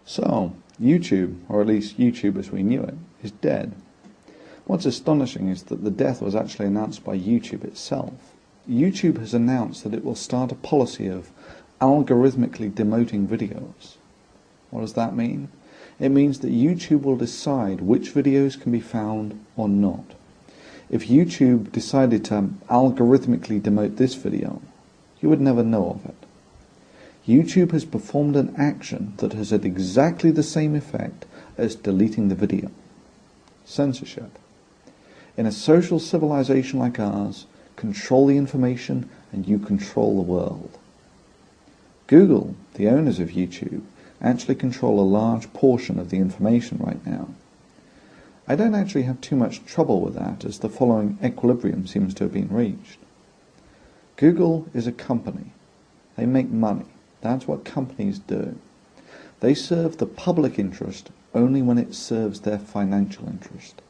So, YouTube, or at least YouTube as we knew it, is dead. What's astonishing is that the death was actually announced by YouTube itself. YouTube has announced that it will start a policy of algorithmically demoting videos. What does that mean? It means that YouTube will decide which videos can be found or not. If YouTube decided to algorithmically demote this video, you would never know of it. YouTube has performed an action that has had exactly the same effect as deleting the video. Censorship. In a social civilization like ours, control the information and you control the world. Google, the owners of YouTube, actually control a large portion of the information right now. I don't actually have too much trouble with that, as the following equilibrium seems to have been reached. Google is a company. They make money. That's what companies do. They serve the public interest only when it serves their financial interest.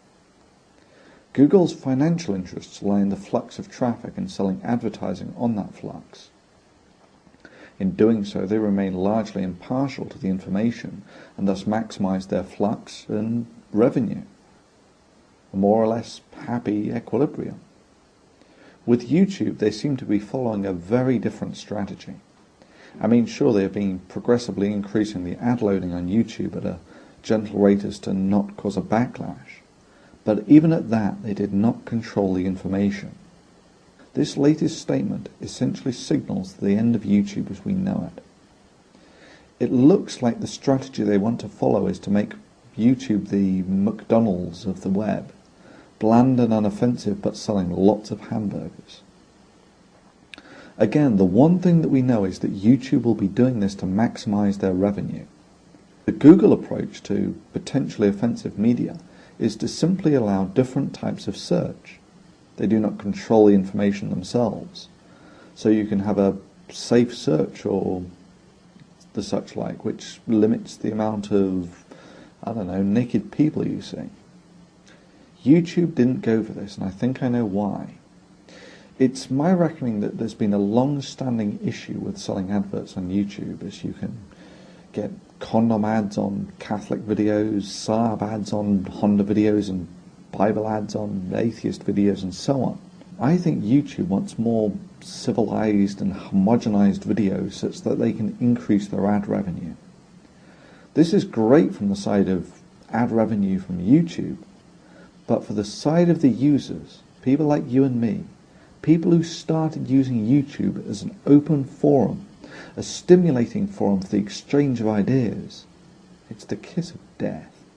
Google's financial interests lie in the flux of traffic and selling advertising on that flux. In doing so, they remain largely impartial to the information and thus maximize their flux and revenue. A more or less happy equilibrium. With YouTube, they seem to be following a very different strategy. I mean, sure, they have been progressively increasing the ad loading on YouTube at a gentle rate as to not cause a backlash. But even at that, they did not control the information. This latest statement essentially signals the end of YouTube as we know it. It looks like the strategy they want to follow is to make YouTube the McDonald's of the web, bland and unoffensive but selling lots of hamburgers. Again, the one thing that we know is that YouTube will be doing this to maximize their revenue. The Google approach to potentially offensive media is to simply allow different types of search. They do not control the information themselves. So you can have a safe search or the such like, which limits the amount of, naked people you see. YouTube didn't go for this, and I think I know why. It's my reckoning that there's been a long-standing issue with selling adverts on YouTube, as you can get condom ads on Catholic videos, Saab ads on Honda videos, and Bible ads on atheist videos, and so on. I think YouTube wants more civilized and homogenized videos such that they can increase their ad revenue. This is great from the side of ad revenue from YouTube, but for the side of the users, people like you and me, people who started using YouTube as an open forum, a stimulating forum for the exchange of ideas, it's the kiss of death.